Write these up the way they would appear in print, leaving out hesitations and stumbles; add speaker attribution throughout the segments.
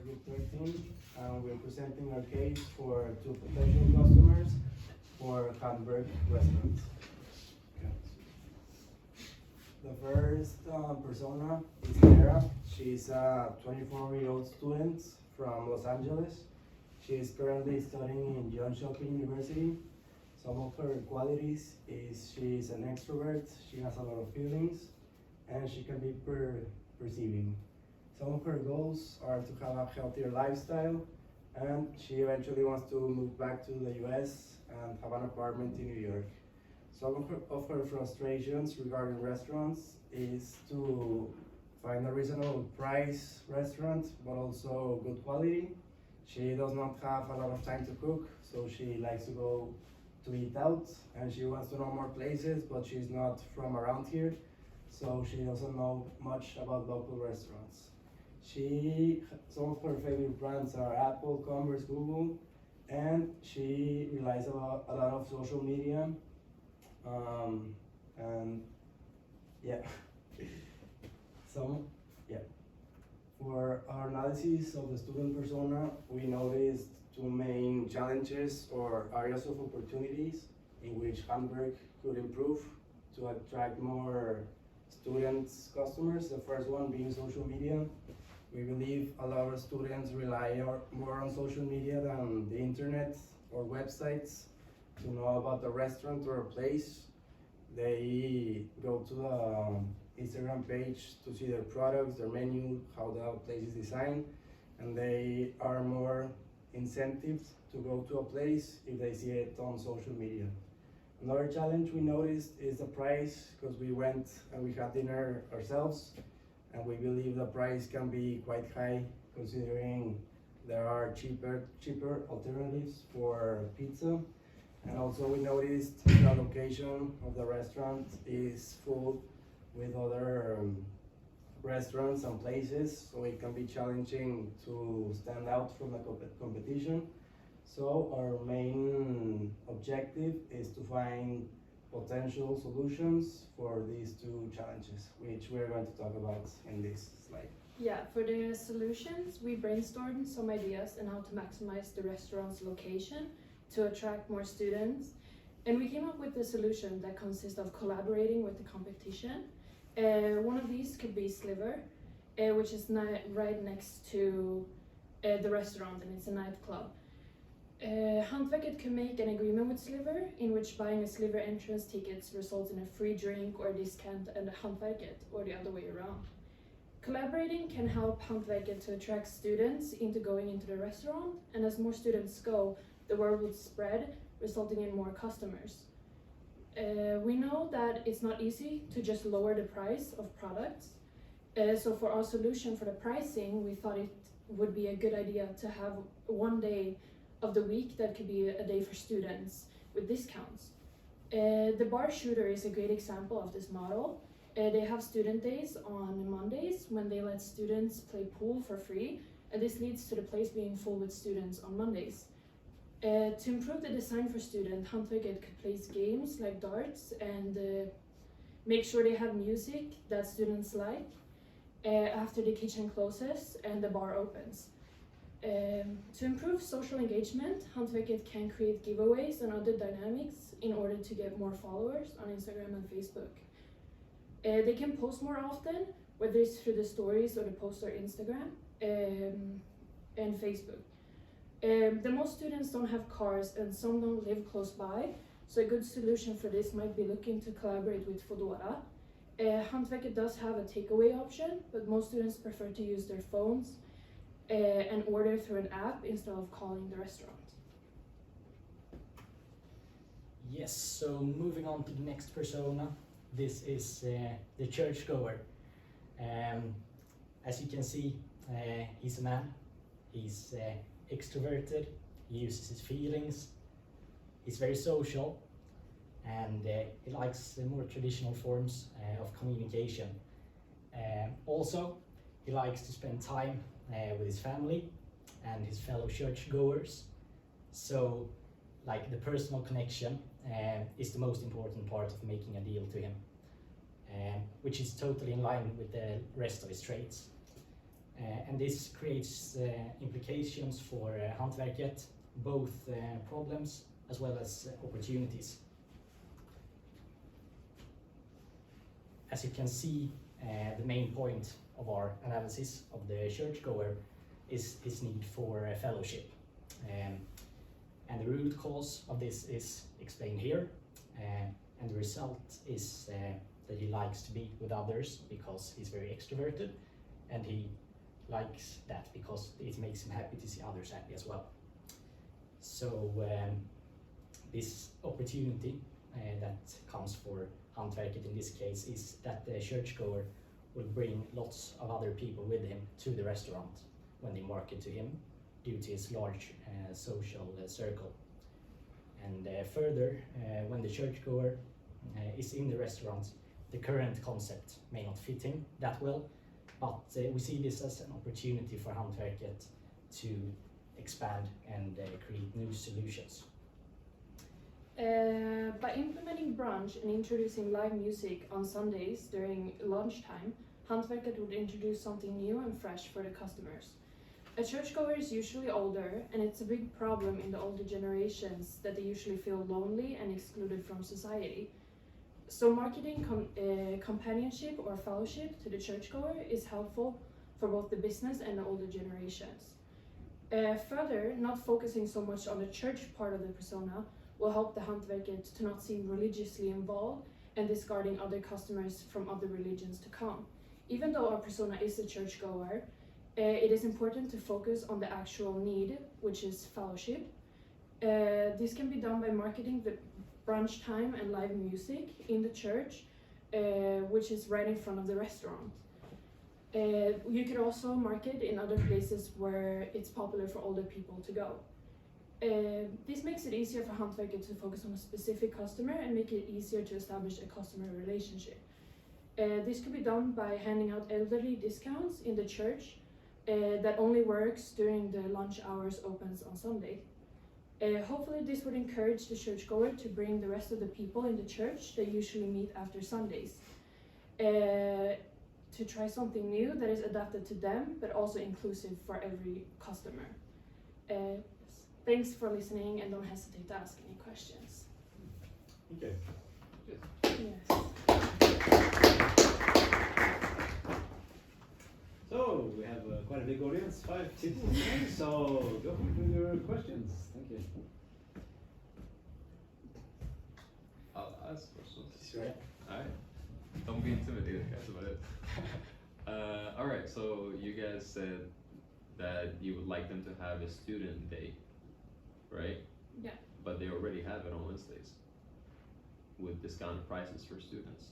Speaker 1: Group 13, and we're presenting our case for two potential customers for Hantverk restaurants. Okay. The first persona is Sarah. She's a 24-year-old student from Los Angeles. She is currently studying in Johns Hopkins University. Some of her qualities is she's an extrovert, she has a lot of feelings, and she can be perceiving. Some of her goals are to have a healthier lifestyle, and she eventually wants to move back to the US and have an apartment in New York. Some of her frustrations regarding restaurants is to find a reasonable price restaurant, but also good quality. She does not have a lot of time to cook, so she likes to go to eat out, and she wants to know more places, but she's not from around here, so she doesn't know much about local restaurants. Some of her favorite brands are Apple, Converse, Google, and she relies a lot of social media, and yeah. So yeah. For our analysis of the student persona, we noticed two main challenges or areas of opportunities in which Hantverk could improve to attract more students, customers. The first one being social media. We believe a lot of students rely more on social media than the internet or websites to know about the restaurant or a place. They go to the Instagram page to see their products, their menu, how the place is designed, and they are more incentived to go to a place if they see it on social media. Another challenge we noticed is the price, because we went and we had dinner ourselves, and we believe the price can be quite high considering there are cheaper alternatives for pizza. And also we noticed the location of the restaurant is full with other restaurants and places, so it can be challenging to stand out from the competition. So our main objective is to find potential solutions for these two challenges, which we're going to talk about in this slide.
Speaker 2: Yeah, for the solutions, we brainstormed some ideas on how to maximize the restaurant's location to attract more students. And we came up with a solution that consists of collaborating with the competition. One of these could be Sliver, which is right next to the restaurant, and it's a nightclub. Hantverk1 can make an agreement with Sliver in which buying a Sliver entrance tickets results in a free drink or a discount at Hantverk1, or the other way around. Collaborating can help Hantverk1 to attract students into going into the restaurant, and as more students go, the word will spread, resulting in more customers. We know that it's not easy to just lower the price of products. So for our solution for the pricing, we thought it would be a good idea to have one day of the week that could be a day for students with discounts. The bar shooter is a great example of this model. They have student days on Mondays when they let students play pool for free, and this leads to the place being full with students on Mondays. To improve the design for students, Hantverk1 could place games like darts and make sure they have music that students like after the kitchen closes and the bar opens. To improve social engagement, Hantverk1 can create giveaways and other dynamics in order to get more followers on Instagram and Facebook. They can post more often, whether it's through the stories or the post on Instagram and Facebook. The most students don't have cars and some don't live close by, so a good solution for this might be looking to collaborate with Foodora. Hantverk1 does have a takeaway option, but most students prefer to use their phones and order through an app instead of calling the restaurant.
Speaker 3: Yes, so moving on to the next persona, this is the churchgoer. As you can see, he's a man, he's extroverted, he uses his feelings, he's very social, and he likes more traditional forms of communication. Also, he likes to spend time with his family and his fellow churchgoers. So, like, the personal connection is the most important part of making a deal to him, which is totally in line with the rest of his traits. And this creates implications for Hantverk1, both problems as well as opportunities. As you can see, the main point of our analysis of the churchgoer is his need for fellowship. And the root cause of this is explained here, and the result is that he likes to be with others because he's very extroverted, and he likes that because it makes him happy to see others happy as well. So this opportunity that comes for Hantverk1 in this case is that the churchgoer will bring lots of other people with him to the restaurant when they market to him due to his large social circle. And further, when the churchgoer is in the restaurant, the current concept may not fit him that well, but we see this as an opportunity for Hantverk1 to expand and create new solutions.
Speaker 2: By implementing brunch and introducing live music on Sundays during lunchtime, Hantverk1 would introduce something new and fresh for the customers. A churchgoer is usually older, and it's a big problem in the older generations that they usually feel lonely and excluded from society. So marketing companionship or fellowship to the churchgoer is helpful for both the business and the older generations. Further, not focusing so much on the church part of the persona will help the Hantverk1 to not seem religiously involved and discarding other customers from other religions to come. Even though our persona is a churchgoer, it is important to focus on the actual need, which is fellowship. This can be done by marketing the brunch time and live music in the church, which is right in front of the restaurant. You could also market in other places where it's popular for older people to go. This makes it easier for Hantverk1 to focus on a specific customer and make it easier to establish a customer relationship. This could be done by handing out elderly discounts in the church that only works during the lunch hours opens on Sunday. Hopefully this would encourage the churchgoer to bring the rest of the people in the church they usually meet after Sundays to try something new that is adapted to them but also inclusive for every customer. Thanks for listening, and don't hesitate to ask any questions.
Speaker 4: Okay.
Speaker 2: Yes.
Speaker 4: So we have quite a big audience, 5 people, so go ahead with your questions. Thank you.
Speaker 5: I'll ask questions.
Speaker 1: Sure.
Speaker 5: Alright. Don't be intimidated, guys, about it. Alright, so you guys said that you would like them to have a student day, right?
Speaker 2: Yeah.
Speaker 5: But they already have it on Wednesdays with discounted prices for students.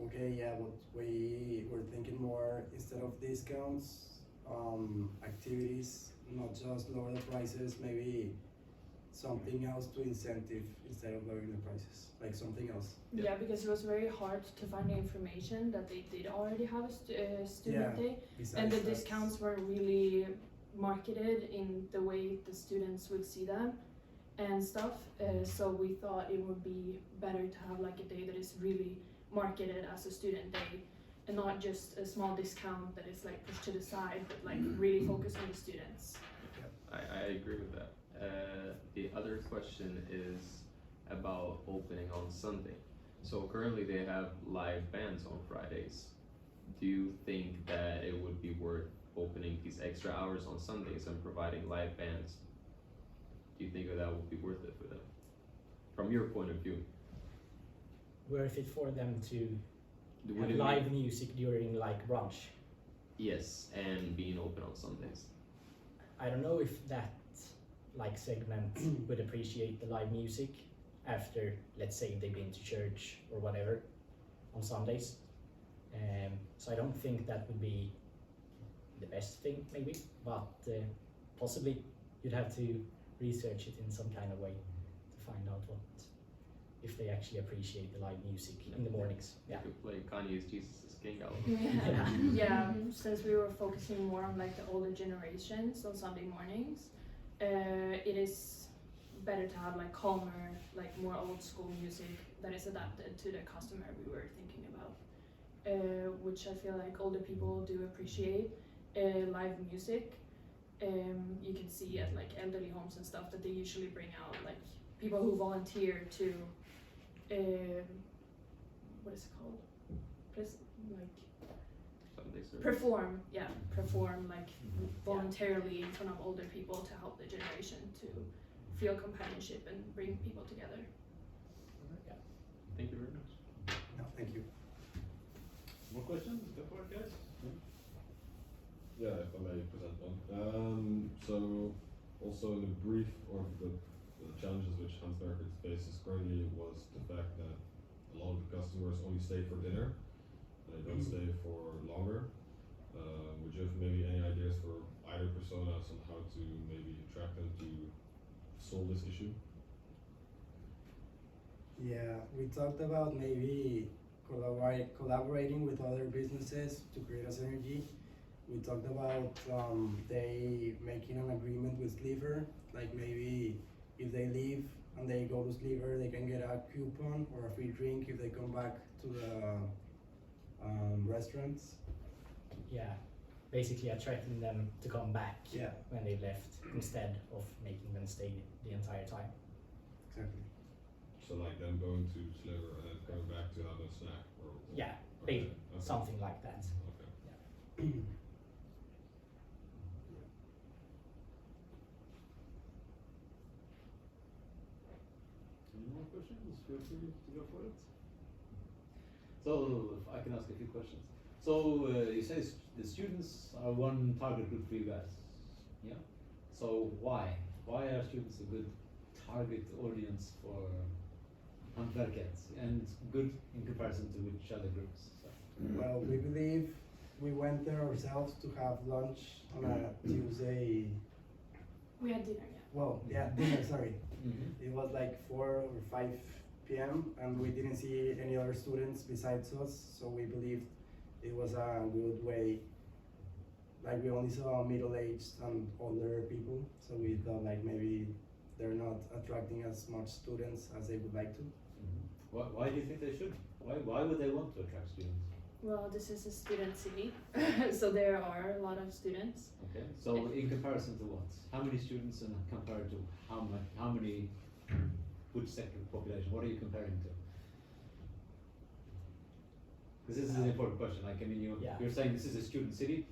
Speaker 1: Okay, yeah, what we were thinking more, instead of discounts, activities, not just lower the prices, maybe something else to incentive instead of lowering the prices, like something else.
Speaker 2: Yeah, because it was very hard to find the information that they did already have a student day, and the discounts were really marketed in the way the students would see them and stuff. So we thought it would be better to have like a day that is really marketed as a student day and not just a small discount that is like pushed to the side, but like really focus on the students.
Speaker 5: I agree with that. The other question is about opening on Sunday. So currently they have live bands on Fridays. Do you think that it would be worth opening these extra hours on Sundays and providing live bands? Do you think that would be worth it for them? From your point of view.
Speaker 3: Worth it for them to
Speaker 5: Would
Speaker 3: have
Speaker 5: it
Speaker 3: live music during like brunch?
Speaker 5: Yes, and being open on Sundays.
Speaker 3: I don't know if that like segment would appreciate the live music after, let's say, they've been to church or whatever on Sundays. So I don't think that would be the best thing, maybe, but possibly you'd have to research it in some kind of way to find out what, if they actually appreciate the live music in the mornings.
Speaker 5: You
Speaker 3: Yeah.
Speaker 5: could play Kanye's Jesus is King album.
Speaker 2: Yeah, since we were focusing more on like the older generations on Sunday mornings, it is better to have like calmer, like more old school music that is adapted to the customer we were thinking about. which I feel like older people do appreciate. Live music. You can see at like elderly homes and stuff that they usually bring out like people who volunteer to what is it called? Like
Speaker 5: Sunday service.
Speaker 2: perform like voluntarily in front of older people to help the generation to feel companionship and bring people together.
Speaker 5: Thank you very much.
Speaker 1: No, thank you.
Speaker 4: More questions? Go for it, guys.
Speaker 6: Yeah, if I may present one. So, also in the brief of the challenges which Hantverk1 faces currently was the fact that a lot of the customers only stay for dinner, and they don't stay for longer. Would you have maybe any ideas for either personas on how to maybe attract them to solve this issue?
Speaker 1: Yeah, we talked about maybe collaborating with other businesses to create a synergy. We talked about they making an agreement with Sliver, like maybe if they leave and they go to Sliver, they can get a coupon or a free drink if they come back to the restaurants.
Speaker 3: Yeah, basically attracting them to come back
Speaker 1: Yeah,
Speaker 3: when they left instead of making them stay the entire time.
Speaker 1: exactly.
Speaker 6: So like them going to Sliver and then coming back to have a snack or
Speaker 3: Yeah,
Speaker 6: okay,
Speaker 3: something like that.
Speaker 6: Okay.
Speaker 4: Any more questions? Feel free to go for it. So, if I can ask a few questions. So, you say the students are one target group for you guys, yeah? So, why? Why are students a good target audience for Hantverk1 and good in comparison to which other groups? So.
Speaker 1: Well, we believe we went there ourselves to have lunch on a Tuesday.
Speaker 2: We had dinner, yeah.
Speaker 1: Well, yeah, dinner, sorry.
Speaker 4: Mm-hmm.
Speaker 1: It was like 4 or 5 p.m. and we didn't see any other students besides us, so we believed it was a good way. Like we only saw middle-aged and older people, so we thought like maybe they're not attracting as much students as they would like to.
Speaker 4: Mm-hmm. Why do you think they should? Why would they want to attract students?
Speaker 2: Well, this is a student city, so there are a lot of students.
Speaker 4: Okay, so in comparison to what? How many students and compared to how many, which sector of the population? What are you comparing to? Because this is an important question. Like, I mean, you're saying this is a student city.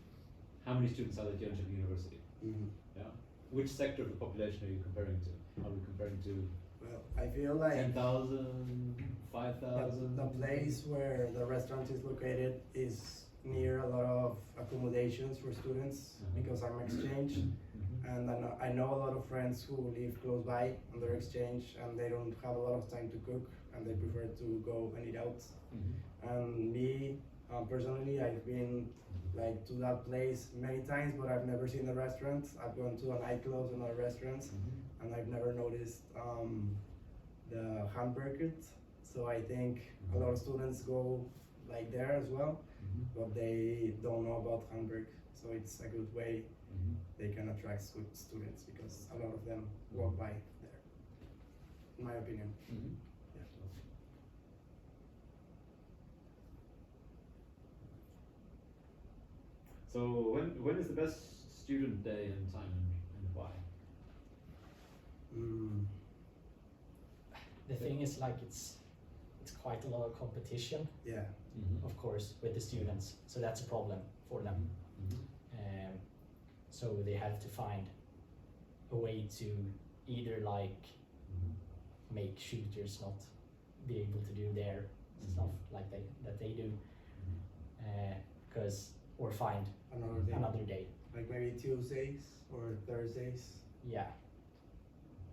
Speaker 4: How many students are at Jönköping University?
Speaker 1: Mm-hmm.
Speaker 4: Yeah. Which sector of the population are you comparing to? Are we comparing to
Speaker 1: Well, I feel like
Speaker 4: 10,000, 5,000?
Speaker 1: the place where the restaurant is located is near a lot of accommodations for students because I'm exchange.
Speaker 4: Mhm.
Speaker 1: And I know a lot of friends who live close by on their exchange and they don't have a lot of time to cook and they prefer to go and eat out.
Speaker 4: Mhm.
Speaker 1: And me, personally, I've been like to that place many times, but I've never seen the restaurant. I've gone to nightclubs and other restaurants
Speaker 4: Mhm.
Speaker 1: and I've never noticed the Hantverk1. So I think a lot of students go like there as well,
Speaker 4: Mhm.
Speaker 1: but they don't know about Hantverk. So it's a good way
Speaker 4: Mhm.
Speaker 1: they can attract students because a lot of them walk by there, in my opinion.
Speaker 4: Mhm.
Speaker 1: Yeah.
Speaker 4: So when is the best student day and time and why?
Speaker 1: Mm.
Speaker 3: The thing is like it's quite a lot of competition,
Speaker 1: Yeah.
Speaker 4: Mm-hmm.
Speaker 3: of course, with the students. So that's a problem for them.
Speaker 4: Mm-hmm.
Speaker 3: So they have to find a way to either like make shooters not be able to do their stuff like they do, or find
Speaker 1: Another day.
Speaker 3: another day.
Speaker 1: Like maybe Tuesdays or Thursdays.
Speaker 3: Yeah,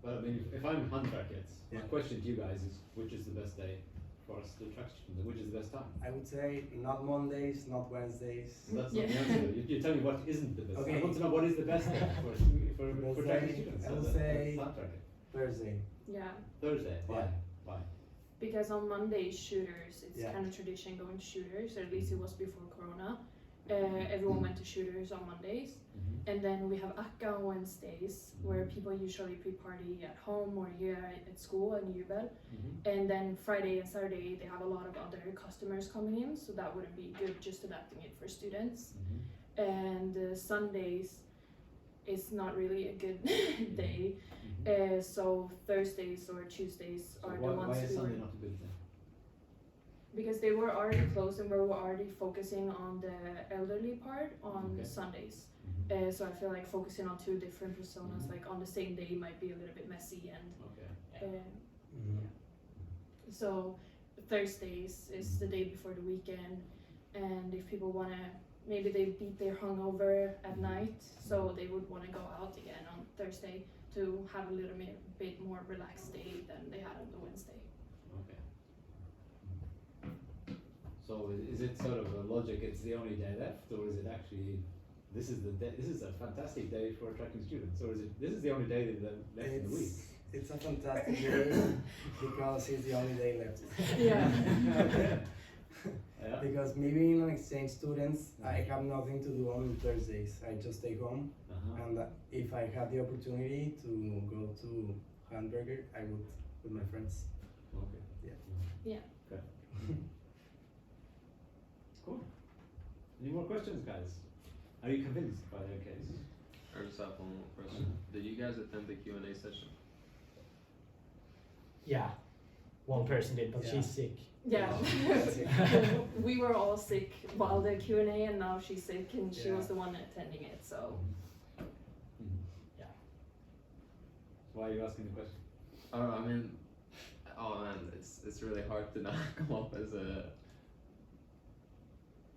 Speaker 4: But I mean, if I'm Hantverk1, my
Speaker 1: Yeah.
Speaker 4: question to you guys is, which is the best day for us to attract students? Which is the best time?
Speaker 1: I would say not Mondays, not Wednesdays.
Speaker 4: So that's not the
Speaker 2: Yeah.
Speaker 4: answer. You tell me what isn't the best.
Speaker 1: Okay.
Speaker 4: I want to know what is the best day for
Speaker 1: We'll
Speaker 4: attracting
Speaker 1: say-
Speaker 4: students.
Speaker 1: I will
Speaker 4: That's
Speaker 1: say
Speaker 4: Hantverk1.
Speaker 1: Thursday.
Speaker 2: Yeah,
Speaker 4: Thursday. Why?
Speaker 1: Yeah.
Speaker 4: Why?
Speaker 2: because on Mondays shooters, it's
Speaker 1: Yeah.
Speaker 2: kind of tradition going to shooters, or at least it was before Corona. Everyone went to shooters on Mondays. And then we have Akka on Wednesdays, where people usually pre-party at home or here at school and Jubel. And then Friday and Saturday, they have a lot of other customers coming in, so that wouldn't be good, just adapting it for students. And Sundays is not really a good day. So Thursdays or Tuesdays
Speaker 4: So
Speaker 2: are the
Speaker 4: why
Speaker 2: ones
Speaker 4: is
Speaker 2: we
Speaker 4: Sunday
Speaker 2: were,
Speaker 4: not a good thing?
Speaker 2: because they were already closed and we were already focusing on the elderly part on
Speaker 4: Okay.
Speaker 2: Sundays. So I feel like focusing on two different personas, like on the same day, might be a little bit messy. And
Speaker 4: Okay.
Speaker 2: so Thursdays is the day before the weekend, and if people wanna, maybe they beat their hungover at night, so they would wanna go out again on Thursday to have a little bit more relaxed day than they had on the Wednesday.
Speaker 4: Okay. So is it sort of a logic? It's the only day left, or is it actually this is the day? This is a fantastic day for attracting students, or is it this is the only day left in the week?
Speaker 1: It's a fantastic day because it's the only day left.
Speaker 2: Yeah.
Speaker 4: Okay. Yeah.
Speaker 1: Because maybe in exchange students, I have nothing to do on Thursdays. I just stay home, and if I had the opportunity to go to Hantverk, I would with my friends.
Speaker 4: Okay.
Speaker 2: Yeah.
Speaker 4: Okay. Cool. Any more questions, guys? Are you convinced by their case?
Speaker 5: I just have one more question. Did you guys attend the Q&A session?
Speaker 3: Yeah, one person did, but
Speaker 1: Yeah.
Speaker 3: she's sick.
Speaker 2: Yeah.
Speaker 1: Yeah.
Speaker 2: We were all sick while the Q&A, and now she's sick, and she
Speaker 1: Yeah.
Speaker 2: was the one attending it. So
Speaker 3: Yeah.
Speaker 4: Why are you asking the question?
Speaker 5: I mean, oh man, it's really hard to not come up as an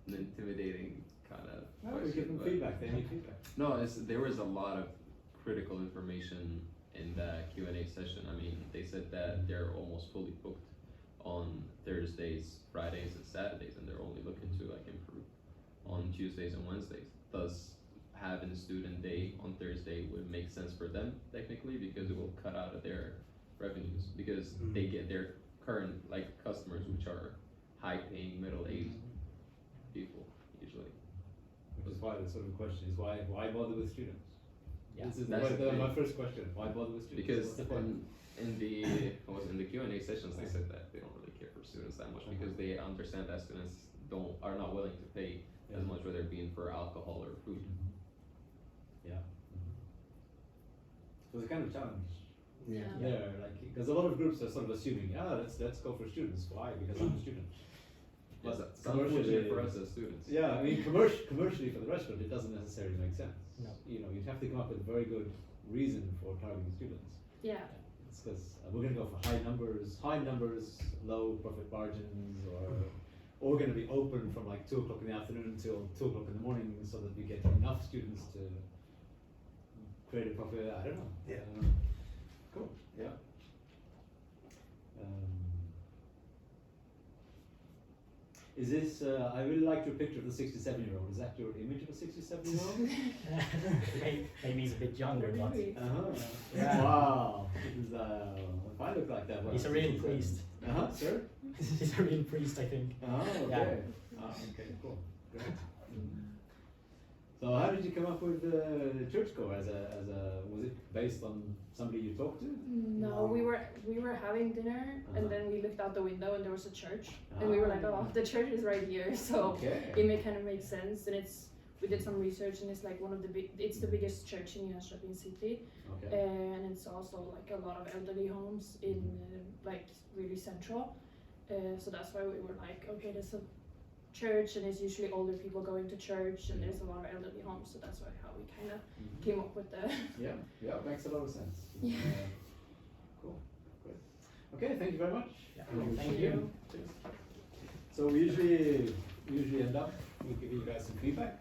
Speaker 5: intimidating kind of
Speaker 4: No, we
Speaker 5: question,
Speaker 4: give them
Speaker 5: but-
Speaker 4: feedback. They need feedback.
Speaker 5: No, there was a lot of critical information in the Q&A session. I mean, they said that they're almost fully booked on Thursdays, Fridays, and Saturdays, and they're only looking to like improve on Tuesdays and Wednesdays. Thus, having a student day on Thursday would make sense for them technically because it will cut out of their revenues because they get their current like customers, which are high-paying middle-aged people usually.
Speaker 4: Which is why the sort of question is why bother with students?
Speaker 3: Yeah.
Speaker 4: This is
Speaker 5: That's the thing.
Speaker 4: my first question. Why bother with students?
Speaker 5: Because
Speaker 4: What's the point?
Speaker 5: in the Q&A sessions they said that they don't really care for students that much because they understand that students are not willing to pay as much whether it be for alcohol or food.
Speaker 4: Yeah. So it's a kind of challenge
Speaker 2: yeah.
Speaker 4: there, like because a lot of groups are sort of assuming, let's go for students. Why? Because I'm a student.
Speaker 5: Yes,
Speaker 4: But
Speaker 5: it's unfortunate
Speaker 4: commercially-
Speaker 5: for us as students.
Speaker 4: Yeah, I mean commercially for the restaurant it doesn't necessarily make sense.
Speaker 3: No.
Speaker 4: You know, you'd have to come up with a very good reason for targeting students.
Speaker 2: Yeah.
Speaker 4: It's because we're going to go for high numbers, low profit margins, or we're going to be open from like 2 o'clock in the afternoon until 2 o'clock in the morning so that we get enough students to create a profit. I don't know.
Speaker 1: Yeah.
Speaker 4: Cool. Yeah. Is this, I really liked your picture of the 67-year-old. Is that your image of a 67-year-old?
Speaker 3: Maybe he's a bit younger, but
Speaker 2: Really?
Speaker 3: Yeah.
Speaker 4: Wow. This is, if I look like that, well,
Speaker 3: he's a real priest.
Speaker 4: Sir?
Speaker 3: He's a real priest, I think.
Speaker 4: Oh, okay.
Speaker 3: Yeah.
Speaker 4: Okay, cool. Great. So how did you come up with churchcore as a was it based on somebody you talked to?
Speaker 2: No, we were having dinner, and then we looked out the window, and there was a church, and we were like, oh, the church is right here, so
Speaker 4: Okay.
Speaker 2: it kind of makes sense. And we did some research, and it's like it's the biggest church in Jönköping city,
Speaker 4: Okay.
Speaker 2: and it's also like a lot of elderly homes in like really central. So that's why we were like, okay, there's a church, and it's usually older people going to church, and there's a lot of elderly homes, so that's how we kind of came up with the.
Speaker 4: Yeah, it makes a lot of sense.
Speaker 2: Yeah.
Speaker 4: Cool. Great. Okay, thank you very much.
Speaker 3: Yeah.
Speaker 2: Thank you.
Speaker 4: So we usually end up, we give you guys some feedback.